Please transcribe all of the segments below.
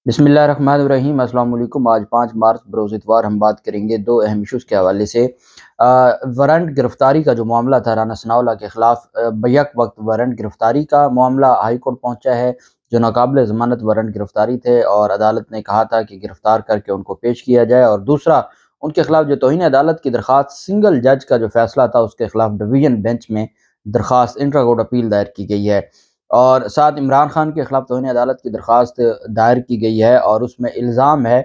بسم اللہ الرحمن الرحیم۔ السلام علیکم۔ آج 5 مارچ بروز اتوار ہم بات کریں گے دو اہم ایشوز کے حوالے سے۔ وارنٹ گرفتاری کا جو معاملہ تھا رانا ثناءاللہ کے خلاف، بیک وقت وارنٹ گرفتاری کا معاملہ ہائی کورٹ پہنچا ہے، جو ناقابل ضمانت وارنٹ گرفتاری تھے اور عدالت نے کہا تھا کہ گرفتار کر کے ان کو پیش کیا جائے، اور دوسرا ان کے خلاف جو توہین عدالت کی درخواست سنگل جج کا جو فیصلہ تھا اس کے خلاف ڈویژن بینچ میں درخواست انٹرا کورٹ اپیل دائر کی گئی ہے، اور ساتھ عمران خان کے خلاف توہین عدالت کی درخواست دائر کی گئی ہے اور اس میں الزام ہے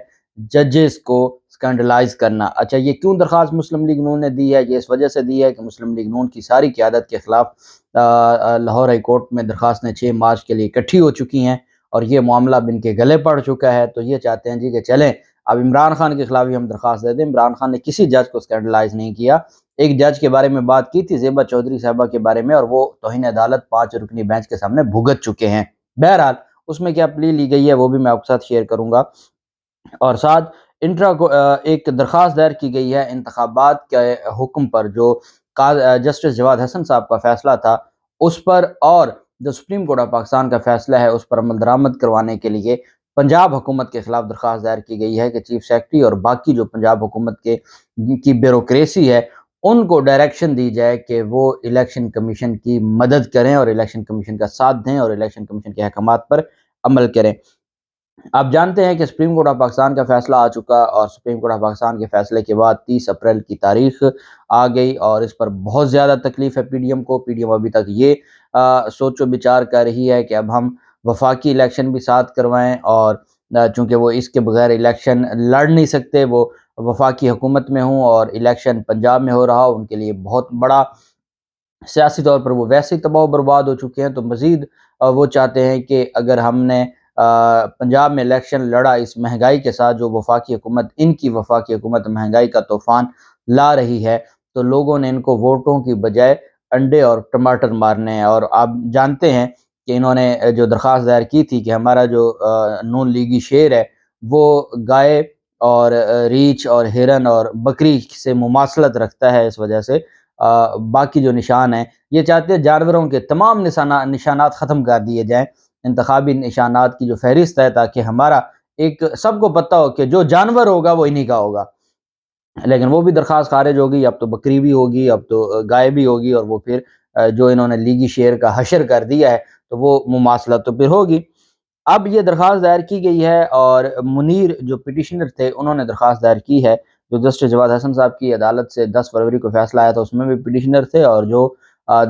ججز کو سکینڈلائز کرنا۔ اچھا، یہ کیوں درخواست مسلم لیگ نون نے دی ہے؟ یہ اس وجہ سے دی ہے کہ مسلم لیگ نون کی ساری قیادت کے خلاف لاہور ہائی کورٹ میں درخواستیں 6 مارچ کے لیے اکٹھی ہو چکی ہیں اور یہ معاملہ اب ان کے گلے پڑ چکا ہے، تو یہ چاہتے ہیں کہ چلیں اب عمران خان کے خلاف ہی ہم درخواست دے دیں۔ عمران خان نے کسی جج کو سکینڈلائز نہیں کیا، ایک جج کے بارے میں بات کی تھی، زیبا چودھری صاحبہ کے بارے میں، اور وہ توہین عدالت 5 رکنی بینچ کے سامنے بھگت چکے ہیں۔ بہرحال اس میں کیا پلی لی گئی ہے وہ بھی میں آپ کے ساتھ شیئر کروں گا، اور ساتھ انٹرا کو ایک درخواست دائر کی گئی ہے انتخابات کے حکم پر، جو جسٹس جواد حسن صاحب کا فیصلہ تھا اس پر، اور جو سپریم کورٹ آف پاکستان کا فیصلہ ہے اس پر عمل درآمد کروانے کے لیے پنجاب حکومت کے خلاف درخواست دائر کی گئی ہے کہ چیف سیکرٹری اور باقی جو پنجاب حکومت کی بیوروکریسی ہے ان کو ڈائریکشن دی جائے کہ وہ الیکشن کمیشن کی مدد کریں اور الیکشن کمیشن کا ساتھ دیں اور الیکشن کمیشن کے احکامات پر عمل کریں۔ آپ جانتے ہیں کہ سپریم کورٹ آف پاکستان کا فیصلہ آ چکا، اور سپریم کورٹ آف پاکستان کے فیصلے کے بعد 30 اپریل کی تاریخ آ گئی، اور اس پر بہت زیادہ تکلیف ہے پی ڈی ایم کو۔ پی ڈی ایم ابھی تک یہ سوچ و بچار کر رہی ہے کہ اب ہم وفاقی الیکشن بھی ساتھ کروائیں، اور چونکہ وہ اس کے بغیر الیکشن لڑ نہیں سکتے، وہ وفاقی حکومت میں ہوں اور الیکشن پنجاب میں ہو رہا ہو، ان کے لیے بہت بڑا سیاسی طور پر وہ ویسے ہی تباہ و برباد ہو چکے ہیں، تو مزید وہ چاہتے ہیں کہ اگر ہم نے پنجاب میں الیکشن لڑا اس مہنگائی کے ساتھ، جو وفاقی حکومت، ان کی وفاقی حکومت مہنگائی کا طوفان لا رہی ہے، تو لوگوں نے ان کو ووٹوں کی بجائے انڈے اور ٹماٹر مارنے ہیں۔ اور آپ جانتے ہیں کہ انہوں نے جو درخواست دائر کی تھی کہ ہمارا جو نون لیگی شیر ہے وہ گائے اور ریچھ اور ہرن اور بکری سے مماثلت رکھتا ہے، اس وجہ سے باقی جو نشان ہیں یہ چاہتے ہیں جانوروں کے تمام نشانات ختم کر دیے جائیں، انتخابی نشانات کی جو فہرست ہے، تاکہ ہمارا ایک سب کو پتہ ہو کہ جو جانور ہوگا وہ انہی کا ہوگا۔ لیکن وہ بھی درخواست خارج ہوگی، اب تو بکری بھی ہوگی، اب تو گائے بھی ہوگی، اور وہ پھر جو انہوں نے لیگی شیر کا حشر کر دیا ہے تو وہ مماثلت تو پھر ہوگی۔ اب یہ درخواست دائر کی گئی ہے، اور منیر جو پٹیشنر تھے انہوں نے درخواست دائر کی ہے، جو جسٹس جواد حسن صاحب کی عدالت سے 10 فروری کو فیصلہ آیا تھا اس میں بھی پٹیشنر تھے، اور جو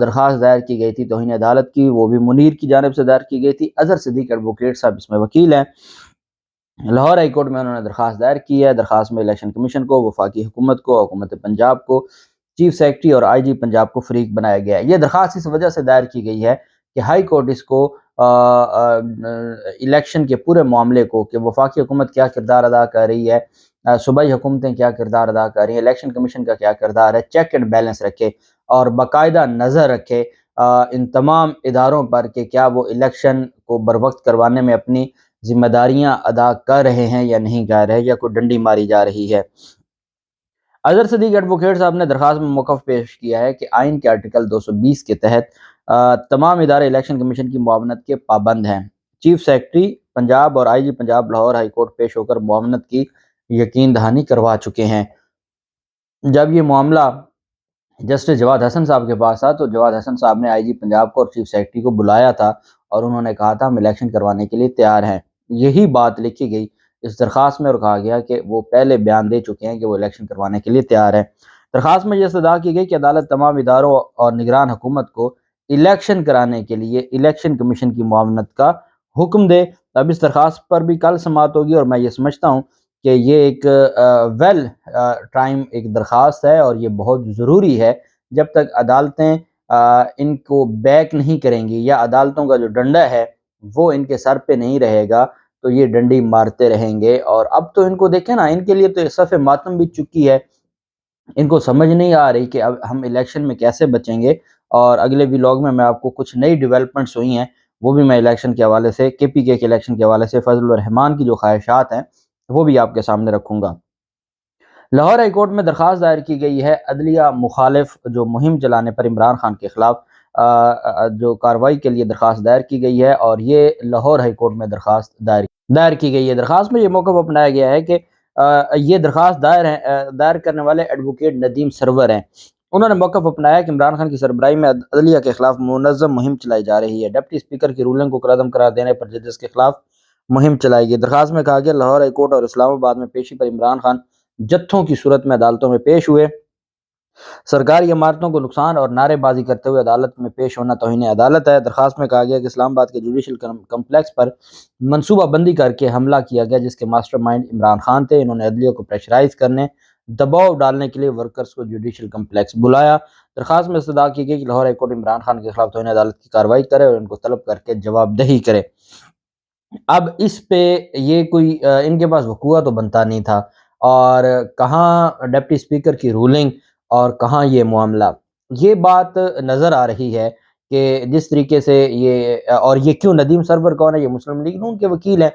درخواست دائر کی گئی تھی توہین عدالت کی وہ بھی منیر کی جانب سے دائر کی گئی تھی۔ اظہر صدیق ایڈوکیٹ صاحب اس میں وکیل ہیں۔ لاہور ہائی کورٹ میں انہوں نے درخواست دائر کی ہے، درخواست میں الیکشن کمیشن کو، وفاقی حکومت کو، حکومت پنجاب کو، چیف سیکرٹری اور آئی جی پنجاب کو فریق بنایا گیا ہے۔ یہ درخواست اس وجہ سے دائر کی گئی ہے کہ ہائی کورٹ اس کو الیکشن کے پورے معاملے کو، کہ وفاقی حکومت کیا کردار ادا کر رہی ہے، صوبائی حکومتیں کیا کردار ادا کر رہی ہیں، الیکشن کمیشن کا کیا کردار ہے، چیک اینڈ بیلنس رکھے اور باقاعدہ نظر رکھے ان تمام اداروں پر کہ کیا وہ الیکشن کو بروقت کروانے میں اپنی ذمہ داریاں ادا کر رہے ہیں یا نہیں کر رہے، یا کوئی ڈنڈی ماری جا رہی ہے۔ اظہر صدیق ایڈوکیٹ صاحب نے درخواست میں موقف پیش کیا ہے کہ آئین کے آرٹیکل 220 کے تحت تمام ادارے الیکشن کمیشن کی معاونت کے پابند ہیں۔ چیف سیکرٹری پنجاب اور آئی جی پنجاب لاہور ہائی کورٹ پیش ہو کر معاونت کی یقین دہانی کروا چکے ہیں۔ جب یہ معاملہ جسٹس جواد حسن صاحب کے پاس تھا تو جواد حسن صاحب نے آئی جی پنجاب کو اور چیف سیکرٹری کو بلایا تھا، اور انہوں نے کہا تھا ہم الیکشن کروانے کے لیے تیار ہیں۔ یہی بات لکھی گئی اس درخواست میں، اور کہا گیا کہ وہ پہلے بیان دے چکے ہیں کہ وہ الیکشن کروانے کے لیے تیار ہیں۔ درخواست میں یہ استدعا کی گئی کہ عدالت تمام اداروں اور نگران حکومت کو الیکشن کرانے کے لیے الیکشن کمیشن کی معاونت کا حکم دے۔ اب اس درخواست پر بھی کل سماعت ہوگی، اور میں یہ سمجھتا ہوں کہ یہ ایک ویل ٹائم ایک درخواست ہے، اور یہ بہت ضروری ہے۔ جب تک عدالتیں ان کو بیک نہیں کریں گی، یا عدالتوں کا جو ڈنڈا ہے وہ ان کے سر پہ نہیں رہے گا، تو یہ ڈنڈی مارتے رہیں گے۔ اور اب تو ان کو دیکھیں نا، ان کے لیے تو صف ماتم بھی چکی ہے، ان کو سمجھ نہیں آ رہی کہ اب ہم الیکشن میں کیسے بچیں گے۔ اور اگلے ولاگ میں آپ کو کچھ نئی ڈیولپمنٹس ہوئی ہیں وہ بھی میں الیکشن کے حوالے سے، کے پی کے الیکشن کے حوالے سے، فضل الرحمان کی جو خواہشات ہیں وہ بھی آپ کے سامنے رکھوں گا۔ لاہور ہائی کورٹ میں درخواست دائر کی گئی ہے عدلیہ مخالف جو مہم چلانے پر عمران خان کے خلاف جو کارروائی کے لیے درخواست دائر کی گئی ہے، اور یہ لاہور ہائی کورٹ میں درخواست دائر دائر کی گئی ہے۔ درخواست میں یہ موقف اپنایا گیا ہے کہ یہ درخواست دائر کرنے والے ایڈوکیٹ ندیم سرور ہیں۔ انہوں نے موقف اپنایا کہ عمران خان کی سربراہی میں عدلیہ کے خلاف منظم مہم چلائی جا رہی ہے۔ ڈپٹی اسپیکر کی رولنگ کو کالعدم قرار دینے پر ججز کے خلاف مہم چلائی گئی۔ درخواست میں کہا گیا لاہور ہائی کورٹ اور اسلام آباد میں پیشی پر عمران خان جتھوں کی صورت میں عدالتوں میں پیش ہوئے، سرکاری عمارتوں کو نقصان اور نعرے بازی کرتے ہوئے عدالت میں پیش ہونا توہین عدالت ہے۔ درخواست میں کہا گیا کہ اسلام آباد کے جوڈیشل کمپلیکس پر منصوبہ بندی کر کے حملہ کیا گیا جس کے ماسٹر مائنڈ عمران خان تھے۔ انہوں نے عدلیہ کو پریشرائز کرنے، دباؤ ڈالنے کے لیے ورکرز کو جوڈیشل کمپلیکس بلایا۔ درخواست میں استدعا کی گئی کہ لاہور ہائی کورٹ عمران خان کے خلاف توہین عدالت کی کارروائی کرے اور ان کو طلب کر کے جواب دہی کرے۔ اب اس پہ یہ کوئی ان کے پاس وقوع تو بنتا نہیں تھا، اور کہاں ڈپٹی اسپیکر کی رولنگ اور کہاں یہ معاملہ، یہ بات نظر آ رہی ہے کہ جس طریقے سے یہ کیوں ندیم سرور کون ہے؟ یہ مسلم لیگ نون کے وکیل ہیں۔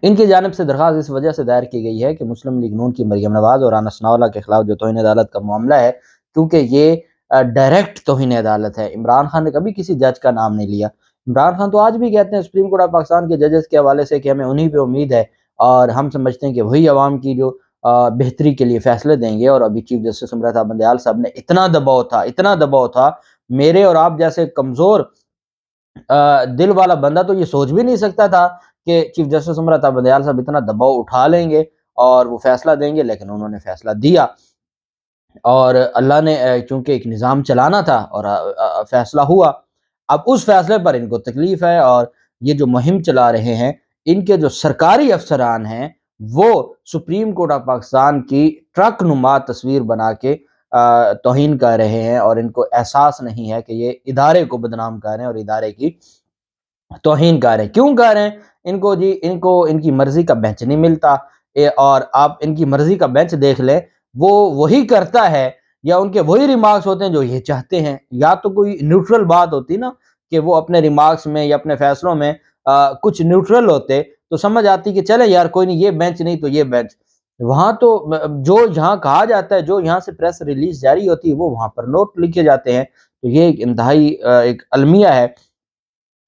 ان کی جانب سے درخواست اس وجہ سے دائر کی گئی ہے کہ مسلم لیگ نون کی مریم نواز اور رانا ثناءاللہ کے خلاف جو توہین عدالت کا معاملہ ہے، کیونکہ یہ ڈائریکٹ توہین عدالت ہے۔ عمران خان نے کبھی کسی جج کا نام نہیں لیا۔ عمران خان تو آج بھی کہتے ہیں سپریم کورٹ آف پاکستان کے ججز کے حوالے سے کہ ہمیں انہی پہ امید ہے، اور ہم سمجھتے ہیں کہ وہی عوام کی جو بہتری کے لیے فیصلے دیں گے۔ اور ابھی چیف جسٹس عمرتا صاحب بندیال صاحب نے اتنا دباؤ تھا، میرے اور آپ جیسے کمزور دل والا بندہ تو یہ سوچ بھی نہیں سکتا تھا کہ چیف جسٹس عمرتا بندیال صاحب اتنا دباؤ اٹھا لیں گے اور وہ فیصلہ دیں گے، لیکن انہوں نے فیصلہ دیا۔ اور اللہ نے چونکہ ایک نظام چلانا تھا اور فیصلہ ہوا۔ اب اس فیصلے پر ان کو تکلیف ہے، اور یہ جو مہم چلا رہے ہیں ان کے جو سرکاری افسران ہیں وہ سپریم کورٹ آف پاکستان کی ٹرک نما تصویر بنا کے توہین کر رہے ہیں، اور ان کو احساس نہیں ہے کہ یہ ادارے کو بدنام کر رہے ہیں اور ادارے کی توہین کر رہے ہیں۔ کیوں کر رہے ہیں؟ ان کو ان کی مرضی کا بینچ نہیں ملتا، اور آپ ان کی مرضی کا بینچ دیکھ لیں، وہ وہی کرتا ہے یا ان کے وہی ریمارکس ہوتے ہیں جو یہ چاہتے ہیں۔ یا تو کوئی نیوٹرل بات ہوتی نا کہ وہ اپنے ریمارکس میں یا اپنے فیصلوں میں کچھ نیوٹرل ہوتے تو سمجھ آتی کہ چلے یار کوئی نہیں، یہ بینچ نہیں تو یہ بینچ۔ وہاں تو جو یہاں کہا جاتا ہے، جو یہاں سے پریس ریلیز جاری ہوتی ہے، وہ وہاں پر نوٹ لکھے جاتے ہیں۔ تو یہ ایک انتہائی ایک المیہ ہے۔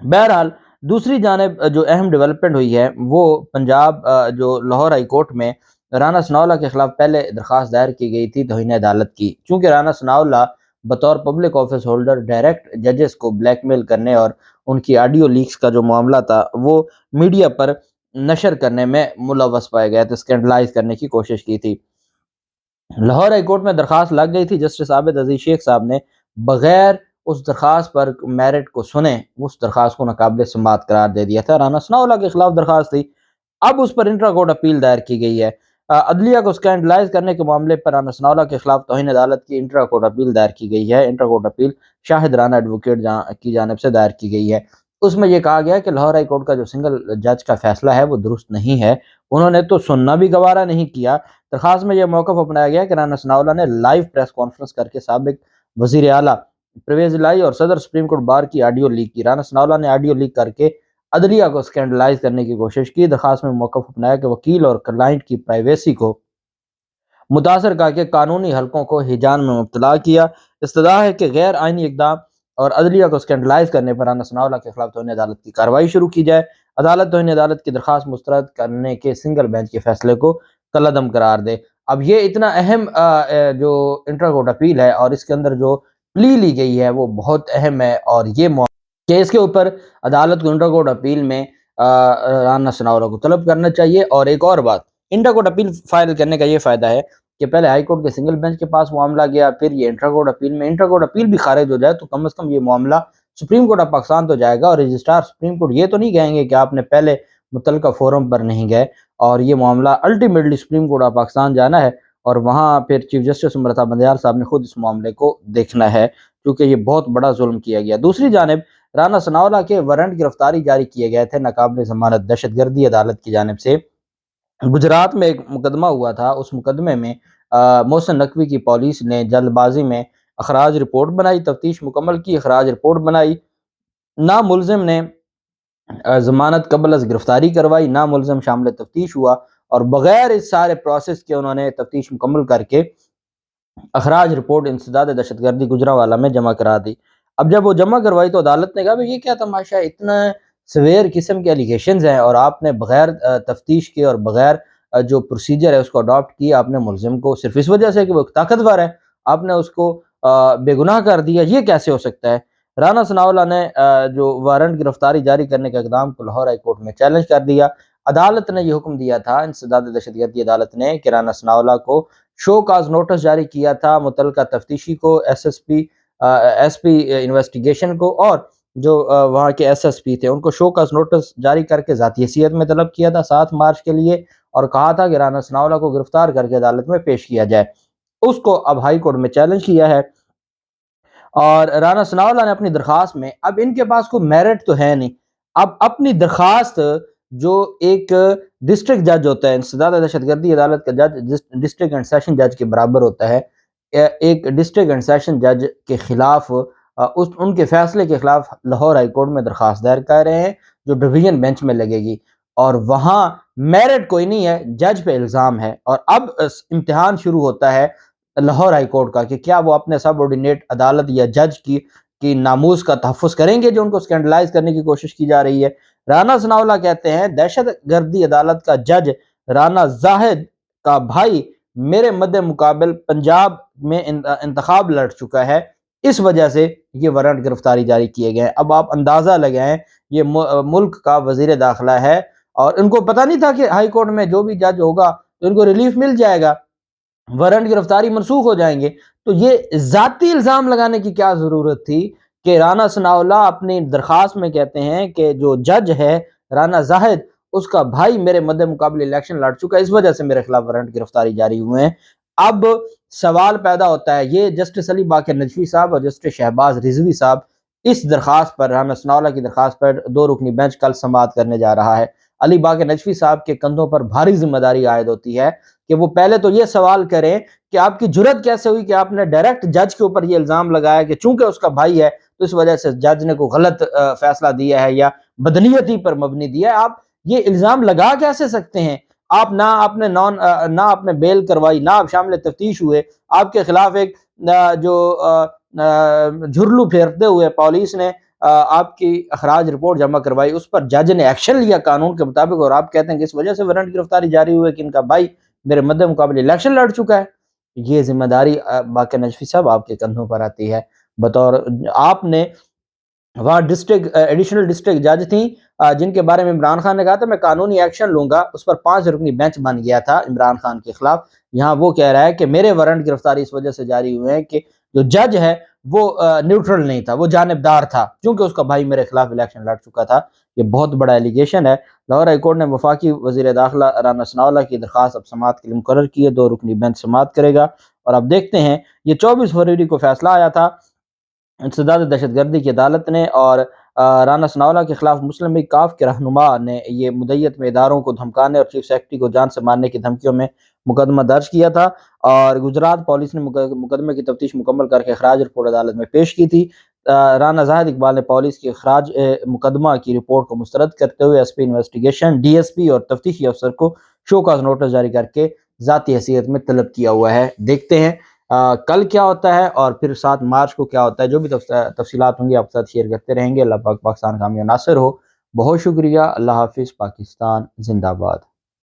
بہرحال دوسری جانب جو اہم ڈیولپمنٹ ہوئی ہے وہ پنجاب جو لاہور ہائی کورٹ میں رانا ثناءاللہ کے خلاف پہلے درخواست دائر کی گئی تھی توہین عدالت کی، چونکہ رانا ثناءاللہ بطور پبلک آفس ہولڈر ڈائریکٹ ججز کو بلیک میل کرنے اور ان کی آڈیو لیکس کا جو معاملہ تھا وہ میڈیا پر نشر کرنے میں ملوث پائے گئے تھے، اسکینڈلائز کرنے کی کوشش کی تھی۔ لاہور ہائی کورٹ میں درخواست لگ گئی تھی، جسٹس عابد عزیز شیخ صاحب نے بغیر اس درخواست پر میرٹ کو سنے اس درخواست کو ناقابل سماعت قرار دے دیا تھا۔ رانا ثناءاللہ کے خلاف درخواست تھی، اب اس پر انٹرا کورٹ اپیل دائر کی گئی ہے۔ عدلیہ کو اسکینڈلائز کرنے کے معاملے پر رانا ثناءاللہ کے خلاف توہین عدالت کی انٹرا کورٹ اپیل دائر کی گئی ہے۔ انٹرا کورٹ اپیل شاہد رانا ایڈوکیٹ کی جانب سے دائر کی گئی ہے۔ اس میں یہ کہا گیا کہ لاہور ہائی کورٹ کا جو سنگل جج کا فیصلہ ہے وہ درست نہیں ہے، انہوں نے تو سننا بھی گوارا نہیں کیا۔ درخواست میں یہ موقف اپنایا گیا کہ رانا ثناءاللہ نے لائیو پریس کانفرنس کر کے سابق وزیر اعلیٰ پرویز الہی اور صدر سپریم کورٹ بار کی آڈیو لیک کی۔ رانا ثناءاللہ نے آڈیو لیک کر کے عدلیہ کو اسکینڈلائز کرنے کی کوشش کی۔ درخواست میں موقف اپنایا کہ وکیل اور کلائنٹ کی پرائیویسی کو متاثر کر کے قانونی حلقوں کو ہیجان میں مبتلا کیا۔ استدعا ہے کہ غیر آئینی اقدام اور عدلیہ کو اسکینڈلائز کرنے پر رانا ثناءاللہ کے خلاف توہین عدالت کی کارروائی شروع کی جائے۔ عدالت توہین عدالت کی درخواست مسترد کرنے کے سنگل بینچ کے فیصلے کو کالعدم قرار دے۔ اب یہ اتنا اہم جو انٹر کورٹ اپیل ہے اور اس کے اندر جو پلی لی گئی ہے وہ بہت اہم ہے، اور یہ کہ اس کے اوپر عدالت کو انٹر کورٹ اپیل میں رانا ثناءاللہ کو طلب کرنا چاہیے۔ اور ایک اور بات، انٹر کورٹ اپیل فائل کرنے کا یہ فائدہ ہے کہ پہلے ہائی کورٹ کے سنگل بینچ کے پاس معاملہ گیا، پھر یہ انٹر کورٹ اپیل میں، انٹر کورٹ اپیل بھی خارج ہو جائے تو کم از کم یہ معاملہ سپریم کورٹ آف پاکستان تو جائے گا، اور رجسٹرار سپریم کورٹ یہ تو نہیں کہیں گے کہ آپ نے پہلے متعلقہ فورم پر نہیں گئے، اور یہ معاملہ ultimately supreme court of Pakistan جانا ہے، اور وہاں پھر چیف جسٹس عمرتا بندیال صاحب نے خود اس معاملے کو دیکھنا ہے، کیونکہ یہ بہت بڑا ظلم کیا گیا۔ دوسری جانب رانا ثناءاللہ کے وارنٹ گرفتاری جاری کیے گئے تھے ناقابل ضمانت دہشت گردی عدالت کی جانب سے۔ گجرات میں ایک مقدمہ ہوا تھا، اس مقدمے میں محسن نقوی کی پولیس نے جلد بازی میں اخراج رپورٹ بنائی، تفتیش مکمل کی، اخراج رپورٹ بنائی، ناملزم نے ضمانت قبل از گرفتاری کروائی، ناملزم شامل تفتیش ہوا، اور بغیر اس سارے پروسیس کے انہوں نے تفتیش مکمل کر کے اخراج رپورٹ انسداد دہشت گردی گجرانوالہ میں جمع کرا دی۔ اب جب وہ جمع کروائی تو عدالت نے کہا بھئی یہ کیا تماشا ہے، اتنا سویر قسم کے ایلیگیشنز ہیں اور آپ نے بغیر تفتیش کے اور بغیر جو پروسیجر ہے اس کو اڈاپٹ کیا، آپ نے ملزم کو صرف اس وجہ سے کہ وہ طاقتور ہے آپ نے اس کو بے گناہ کر دیا، یہ کیسے ہو سکتا ہے؟ رانا ثناءاللہ نے جو وارنٹ گرفتاری جاری کرنے کے اقدام کو لاہور ہائی کورٹ میں چیلنج کر دیا۔ عدالت نے یہ حکم دیا تھا، انسداد دہشت گردی عدالت نے، کہ رانا ثناءاللہ کو شو کاز نوٹس جاری کیا تھا، متعلقہ تفتیشی کو، ایس پی انویسٹیگیشن کو، اور جو وہاں کے ایس ایس پی تھے ان کو شو کاز نوٹس جاری کر کے ذاتی حیثیت میں طلب کیا تھا 7 مارچ کے لیے، اور کہا تھا کہ رانا ثناءاللہ کو گرفتار کر کے عدالت میں پیش کیا جائے۔ اس کو اب ہائی کورٹ میں چیلنج کیا ہے، اور رانا ثناءاللہ نے اپنی درخواست میں، اب ان کے پاس کوئی میرٹ تو ہے نہیں، اب اپنی درخواست جو ایک ڈسٹرکٹ جج ہوتا ہے، انسداد دہشت گردی عدالت کا جج ڈسٹرکٹ اینڈ سیشن جج کے برابر ہوتا ہے، ایک ڈسٹرکٹ اینڈ سیشن جج کے خلاف ان کے فیصلے کے خلاف لاہور ہائی کورٹ میں درخواست دائر کر رہے ہیں جو ڈویژن بینچ میں لگے گی، اور وہاں میرٹ کوئی نہیں ہے، جج پہ الزام ہے، اور اب امتحان شروع ہوتا ہے لاہور ہائی کورٹ کا کہ کیا وہ اپنے سب آرڈینیٹ عدالت یا جج کی ناموز کا تحفظ کریں گے جو ان کو اسکینڈلائز کرنے کی کوشش کی جا رہی ہے۔ رانا ثناءاللہ کہتے ہیں دہشت گردی عدالت کا جج رانا زاہد کا بھائی میرے مد مقابل پنجاب میں انتخاب لڑ چکا ہے، اس وجہ سے یہ وارنٹ گرفتاری جاری کیے گئے ہیں۔ اب آپ اندازہ لگائیں، یہ ملک کا وزیر داخلہ ہے اور ان کو پتہ نہیں تھا کہ ہائی کورٹ میں جو بھی جج ہوگا تو ان کو ریلیف مل جائے گا، وارنٹ گرفتاری منسوخ ہو جائیں گے، تو یہ ذاتی الزام لگانے کی کیا ضرورت تھی کہ رانا ثناءاللہ اپنی درخواست میں کہتے ہیں کہ جو جج ہے رانا زاہد اس کا بھائی میرے مد مقابل الیکشن لڑ چکا ہے، اس وجہ سے میرے خلاف وارنٹ گرفتاری جاری ہوئے ہیں۔ اب سوال پیدا ہوتا ہے، یہ جسٹس علی باقر نجوی صاحب اور جسٹس شہباز رضوی صاحب اس درخواست پر، رانا ثناءاللہ کی درخواست پر 2 رکنی بینچ کل سماعت کرنے جا رہا ہے۔ علی باقر نجوی صاحب کے کندھوں پر بھاری ذمہ داری عائد ہوتی ہے کہ وہ پہلے تو یہ سوال کریں کہ آپ کی جرت کیسے ہوئی کہ آپ نے ڈائریکٹ جج کے اوپر یہ الزام لگایا کہ چونکہ اس کا بھائی ہے تو اس وجہ سے جج نے کوئی غلط فیصلہ دیا ہے یا بدنیتی پر مبنی دیا ہے۔ آپ یہ الزام لگا کیسے سکتے ہیں؟ آپ نہ آپ نے بیل کروائی، نہ آپ شامل تفتیش ہوئے، آپ کے خلاف ایک جو جھرلو پھیرتے ہوئے پولیس نے آپ کی اخراج رپورٹ جمع کروائی، اس پر جج نے ایکشن لیا قانون کے مطابق، اور آپ کہتے ہیں کہ اس وجہ سے وارنٹ گرفتاری جاری ہوئے کہ ان کا بھائی میرے مد مقابل الیکشن لڑ چکا ہے۔ یہ ذمہ داری باقر نجوی صاحب آپ کے کندھوں پر آتی ہے، بطور آپ نے وہاں ایڈیشنل ڈسٹرکٹ جج تھیں جن کے بارے میں عمران خان نے کہا تھا میں قانونی ایکشن لوں گا، اس پر 5 رکنی بینچ بن گیا تھا عمران خان کے خلاف۔ یہاں وہ کہہ رہا ہے کہ میرے وارنٹ گرفتاری اس وجہ سے جاری ہوئے ہیں کہ جو جج ہے وہ نیوٹرل نہیں تھا، وہ جانبدار تھا کیونکہ اس کا بھائی میرے خلاف الیکشن لڑ چکا تھا۔ یہ بہت بڑا ایلیگیشن ہے۔ لاہور ہائی کورٹ نے وفاقی وزیر داخلہ رانا ثناءاللہ کی درخواست اب سماعت کے لیے مقرر کی ہے، 2 رکنی بینچ سماعت کرے گا، اور اب دیکھتے ہیں۔ یہ 24 فروری کو فیصلہ آیا تھا انسداد دہشت گردی کی عدالت نے، اور رانا ثناءاللہ کے خلاف مسلم لیگ کاف کے رہنما نے یہ مدیت میں اداروں کو دھمکانے اور چیف سیکرٹری کو جان سے مارنے کی دھمکیوں میں مقدمہ درج کیا تھا، اور گجرات پولیس نے مقدمے کی تفتیش مکمل کر کے اخراج رپورٹ عدالت میں پیش کی تھی۔ رانا زاہد اقبال نے پولیس کی اخراج مقدمہ کی رپورٹ کو مسترد کرتے ہوئے S P investigation, D S P اور تفتیشی افسر کو شو کاز نوٹس جاری کر کے ذاتی حیثیت میں طلب کیا ہوا ہے۔ دیکھتے ہیں کل کیا ہوتا ہے اور پھر 7 مارچ کو کیا ہوتا ہے، جو بھی تفصیلات ہوں گی آپ کے ساتھ شیئر کرتے رہیں گے۔ اللہ پاک پاکستان کامیاب ناصر ہو۔ بہت شکریہ، اللہ حافظ، پاکستان زندہ باد۔